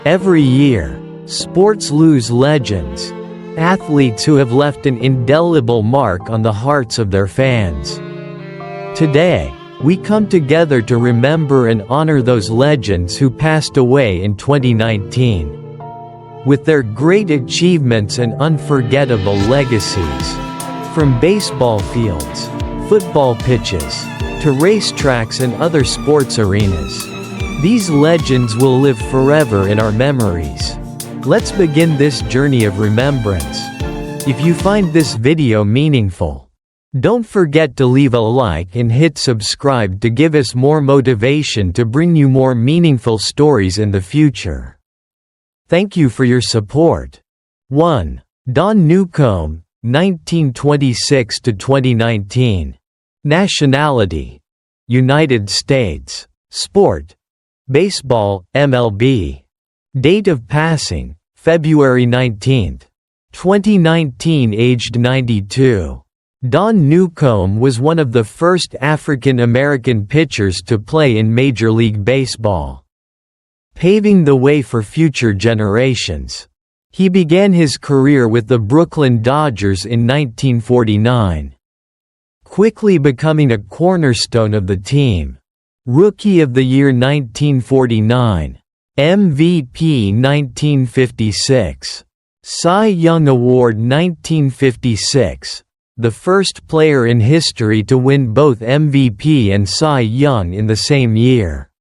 Every year, sports lose legends, athletes who have left an indelible mark on the hearts of their fans. Today, we come together to remember and honor those legends who passed away in 2019. With their great achievements and unforgettable legacies, from baseball fields, football pitches, to racetracks and other sports arenas, these legends will live forever in our memories. Let's begin this journey of remembrance. If you find this video meaningful, don't forget to leave a like and hit subscribe to give us more motivation to bring you more meaningful stories in the future. Thank you for your support. 1. Don Newcombe, 1926–2019. Nationality: United States. Sport: baseball, MLB. Date of passing: February 19, 2019. Aged 92. Don Newcombe was one of the first African American pitchers to play in Major League Baseball, paving the way for future generations. He began his career with the Brooklyn Dodgers in 1949, quickly becoming a cornerstone of the team. Rookie of the Year 1949, MVP 1956, Cy Young Award 1956, the first player in history to win both MVP and Cy Young in the same year.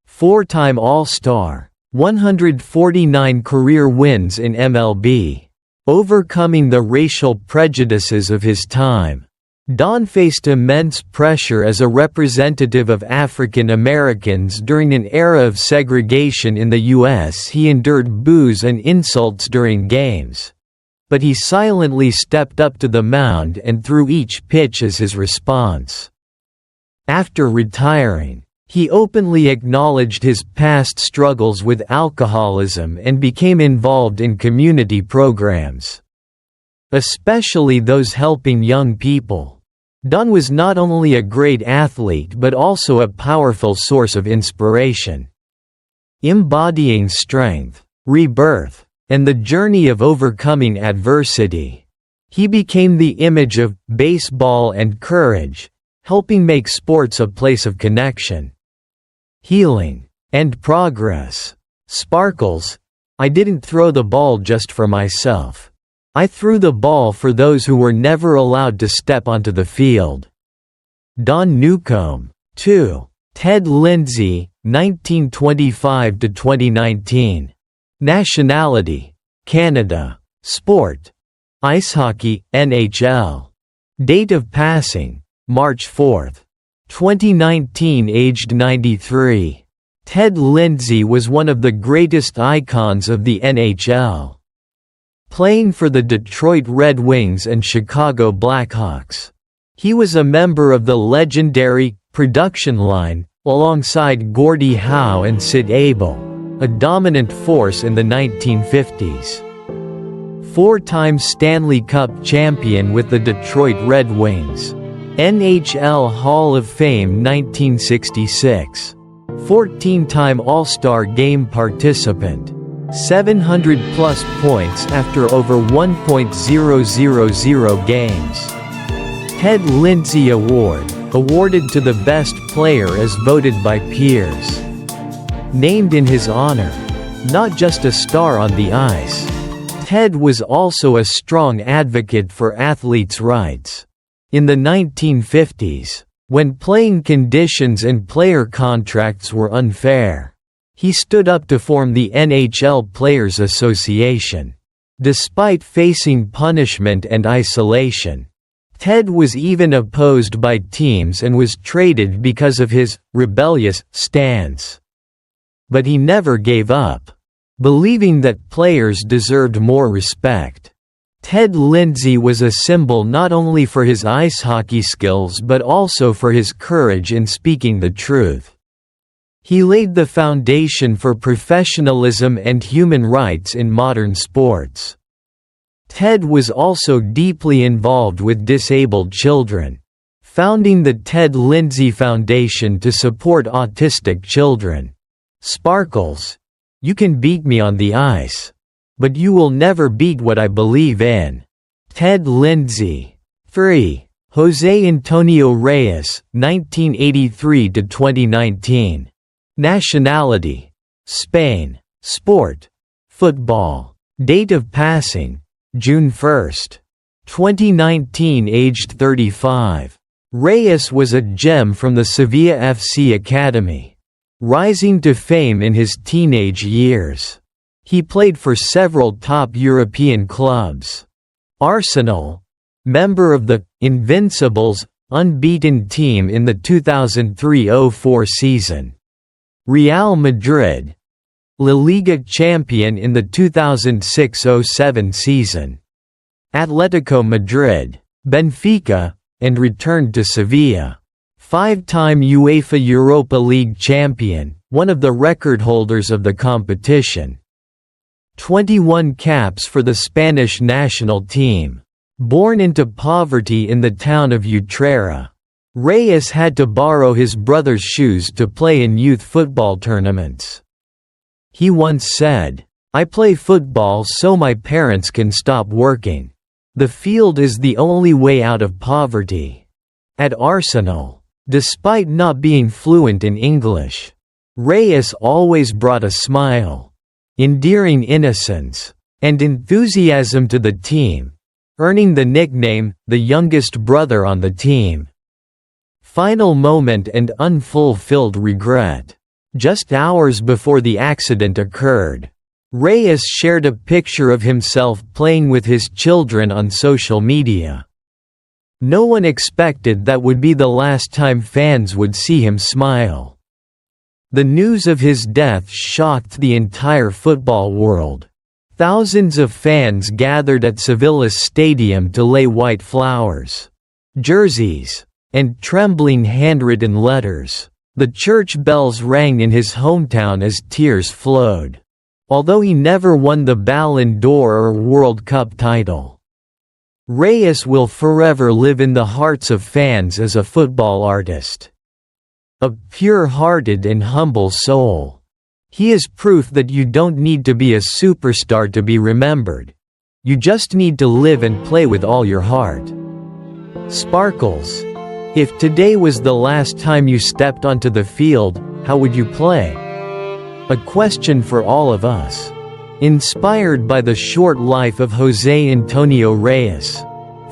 Four-time All-Star, 149 career wins in MLB. Overcoming the racial prejudices of his time, Don faced immense pressure as a representative of African Americans during an era of segregation in the U.S. He endured boos and insults during games, but he silently stepped up to the mound and threw each pitch as his response. After retiring, he openly acknowledged his past struggles with alcoholism and became involved in community programs, especially those helping young people. Don was not only a great athlete but also a powerful source of inspiration. Embodying strength, rebirth, and the journey of overcoming adversity, he became the image of baseball and courage, helping make sports a place of connection, healing, and progress. Sparkles: I didn't throw the ball just for myself. I threw the ball for those who were never allowed to step onto the field. Don Newcombe. 2. Ted Lindsay, 1925–2019. Nationality: Canada. Sport: ice hockey, NHL. Date of passing: March 4, 2019. Aged 93. Ted Lindsay was one of the greatest icons of the NHL, playing for the Detroit Red Wings and Chicago Blackhawks. He was a member of the legendary production line, alongside Gordie Howe and Sid Abel, a dominant force in the 1950s. Four-time Stanley Cup champion with the Detroit Red Wings. NHL Hall of Fame 1966. 14-time All-Star Game participant. 700-plus points after over 1.000 games. Ted Lindsay Award, awarded to the best player as voted by peers. Named in his honor. Not just a star on the ice, Ted was also a strong advocate for athletes' rights. In the 1950s, when playing conditions and player contracts were unfair, he stood up to form the NHL Players Association. Despite facing punishment and isolation, Ted was even opposed by teams and was traded because of his rebellious stance. But he never gave up, believing that players deserved more respect. Ted Lindsay was a symbol not only for his ice hockey skills but also for his courage in speaking the truth. He laid the foundation for professionalism and human rights in modern sports. Ted was also deeply involved with disabled children, founding the Ted Lindsay Foundation to support autistic children. Sparkles: You can beat me on the ice, but you will never beat what I believe in. Ted Lindsay. 3. José Antonio Reyes, 1983–2019. Nationality: Spain. Sport: football. Date of passing: June 1, 2019. Aged 35. Reyes was a gem from the Sevilla FC academy, rising to fame in his teenage years. He played for several top European clubs. Arsenal, member of the Invincibles unbeaten team in the 2003–04 season. Real Madrid, La Liga champion in the 2006–07 season. Atletico Madrid, Benfica, and returned to Sevilla. 5-time UEFA Europa League champion, one of the record holders of the competition. 21 caps for the Spanish national team. Born into poverty in the town of Utrera, Reyes had to borrow his brother's shoes to play in youth football tournaments. He once said, "I play football so my parents can stop working. The field is the only way out of poverty." At Arsenal, despite not being fluent in English, Reyes always brought a smile, endearing innocence, and enthusiasm to the team, earning the nickname, the youngest brother on the team. Final moment and unfulfilled regret. Just hours before the accident occurred, Reyes shared a picture of himself playing with his children on social media. No one expected that would be the last time fans would see him smile. The news of his death shocked the entire football world. Thousands of fans gathered at Sevilla's stadium to lay white flowers, jerseys, and trembling handwritten letters. The church bells rang in his hometown as tears flowed. Although he never won the Ballon d'Or or World Cup title, Reyes will forever live in the hearts of fans as a football artist. A pure-hearted and humble soul. He is proof that you don't need to be a superstar to be remembered. You just need to live and play with all your heart. Sparkles. If today was the last time you stepped onto the field, how would you play? A question for all of us. Inspired by the short life of José Antonio Reyes.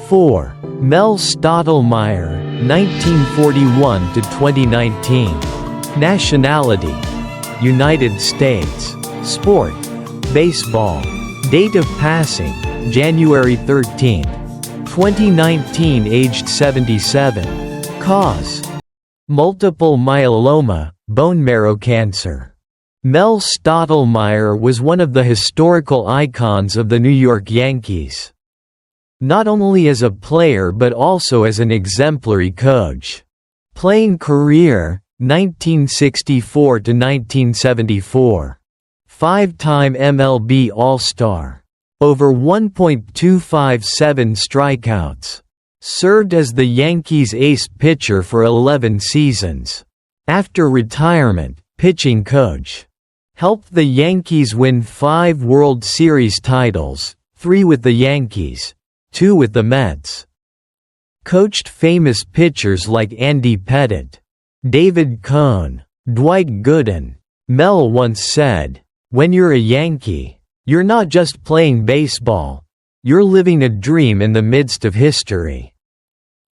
4. Mel Stottlemyre, 1941–2019. Nationality: United States. Sport: baseball. Date of passing: January 13, 2019. Aged 77. Cause: multiple myeloma, bone marrow cancer. Mel Stottlemyre was one of the historical icons of the New York Yankees. Not only as a player but also as an exemplary coach. Playing career: 1964–1974. 5-time MLB All-Star. Over 1.257 strikeouts. Served as the Yankees' ace pitcher for 11 seasons. After retirement, pitching coach. Helped the Yankees win 5 World Series titles, 3 with the Yankees, 2 with the Mets. Coached famous pitchers like Andy Pettitte, David Cohn, Dwight Gooden. Mel once said, "When you're a Yankee, you're not just playing baseball, you're living a dream in the midst of history."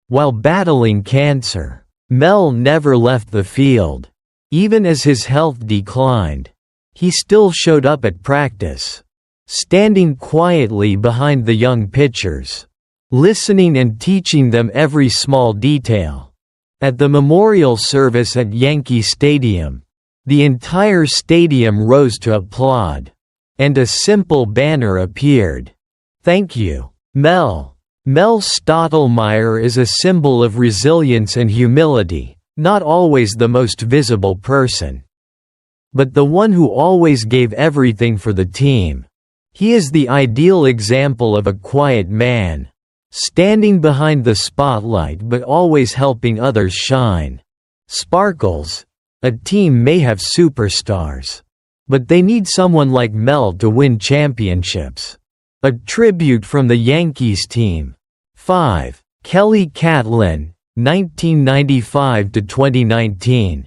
While battling cancer, Mel never left the field. Even as his health declined, he still showed up at practice, standing quietly behind the young pitchers, listening and teaching them every small detail. At the memorial service at Yankee Stadium, the entire stadium rose to applaud, and a simple banner appeared. "Thank you, Mel." Mel Stottlemyre is a symbol of resilience and humility, not always the most visible person, but the one who always gave everything for the team. He is the ideal example of a quiet man, standing behind the spotlight but always helping others shine. Sparkles. A team may have superstars, But they need someone like Mel to win championships. A tribute from the Yankees team. 5. Kelly Catlin, 1995–2019.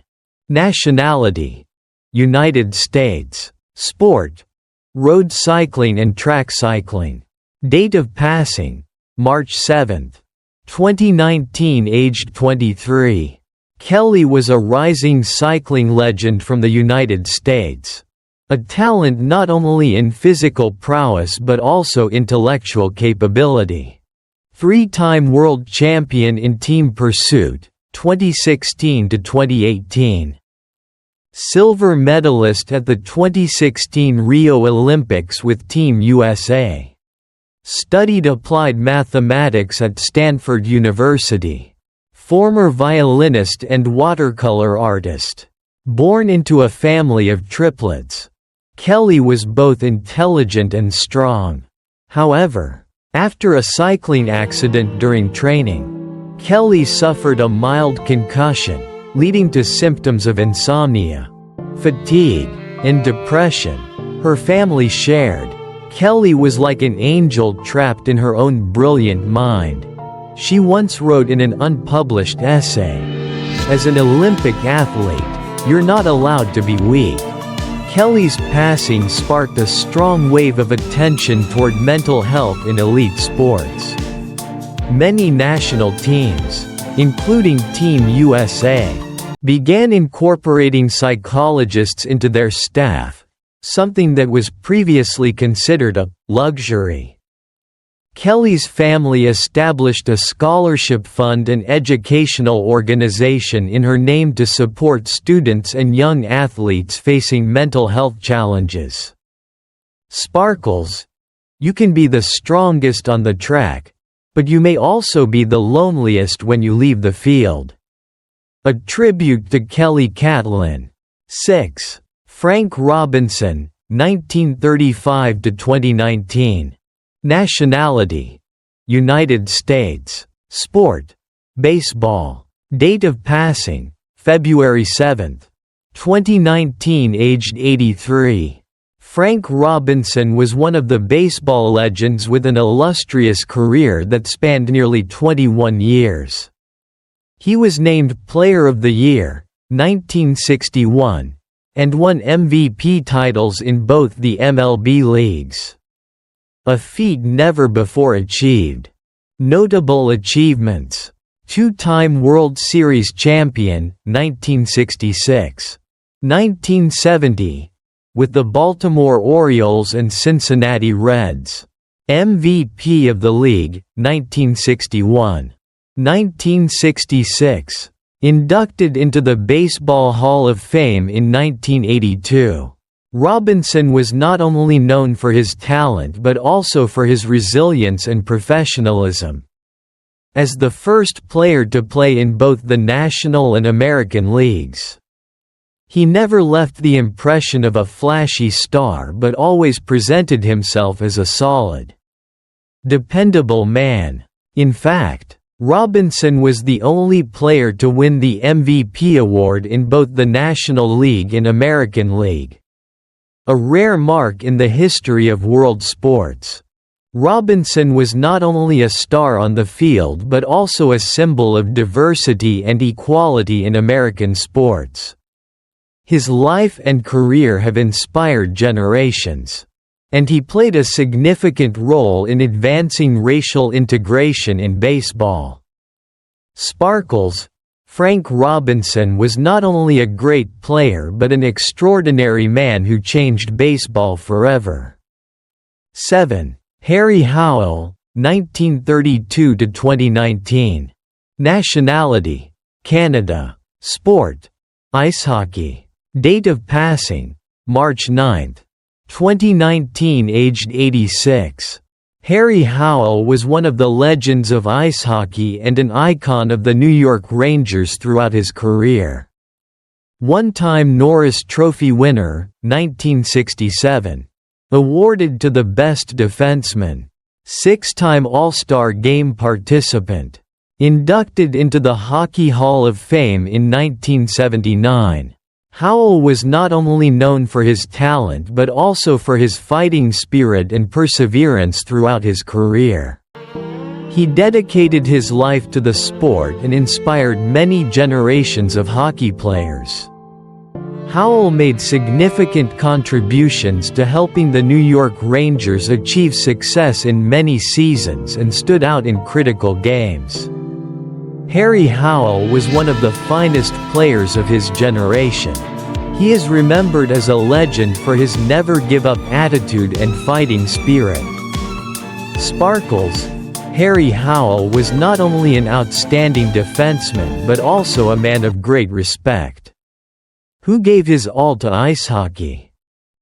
Nationality: United States. Sport: road cycling and track cycling. Date of passing: March 7, 2019. Aged 23. Kelly was a rising cycling legend from the United States. A talent not only in physical prowess but also intellectual capability. Three-time world champion in team pursuit, 2016–2018. Silver medalist at the 2016 Rio Olympics with Team USA. Studied applied mathematics at Stanford University. Former violinist and watercolor artist. Born into a family of triplets, Kelly was both intelligent and strong. However, after a cycling accident during training, Kelly suffered a mild concussion, leading to symptoms of insomnia, fatigue, and depression. Her family shared. Kelly was like an angel trapped in her own brilliant mind. She once wrote in an unpublished essay, "As an Olympic athlete, you're not allowed to be weak." Kelly's passing sparked a strong wave of attention toward mental health in elite sports. Many national teams, including Team USA, began incorporating psychologists into their staff, something that was previously considered a luxury. Kelly's family established a scholarship fund and educational organization in her name to support students and young athletes facing mental health challenges. Sparkles: you can be the strongest on the track, but you may also be the loneliest when you leave the field. A tribute to Kelly Catlin. 6. Frank Robinson, 1935–2019. Nationality: United States. Sport: baseball. Date of passing: February 7, 2019. Aged 83. Frank Robinson was one of the baseball legends with an illustrious career that spanned nearly 21 years. He was named Player of the Year, 1961, and won MVP titles in both the MLB leagues. A feat never before achieved. Notable achievements: two-time World Series champion, 1966. 1970, with the Baltimore Orioles and Cincinnati Reds. MVP of the league, 1961. 1966. Inducted into the Baseball Hall of Fame in 1982. Robinson was not only known for his talent but also for his resilience and professionalism. As the first player to play in both the National and American leagues, he never left the impression of a flashy star but always presented himself as a solid, dependable man. In fact, Robinson was the only player to win the MVP award in both the National League and American League. A rare mark in the history of world sports. Robinson was not only a star on the field but also a symbol of diversity and equality in American sports. His life and career have inspired generations, and he played a significant role in advancing racial integration in baseball. Sparkles: Frank Robinson was not only a great player but an extraordinary man who changed baseball forever. 7. Harry Howell, 1932–2019. Nationality: Canada. Sport: ice hockey. Date of passing: March 9, 2019. Aged 86. Harry Howell was one of the legends of ice hockey and an icon of the New York Rangers throughout his career. One-time Norris Trophy winner, 1967. Awarded to the best defenseman. Six-time All-Star Game participant. Inducted into the Hockey Hall of Fame in 1979. Howell was not only known for his talent but also for his fighting spirit and perseverance throughout his career. He dedicated his life to the sport and inspired many generations of hockey players. Howell made significant contributions to helping the New York Rangers achieve success in many seasons and stood out in critical games. Harry Howell was one of the finest players of his generation. He is remembered as a legend for his never-give-up attitude and fighting spirit. Sparkles, Harry Howell was not only an outstanding defenseman but also a man of great respect, who gave his all to ice hockey.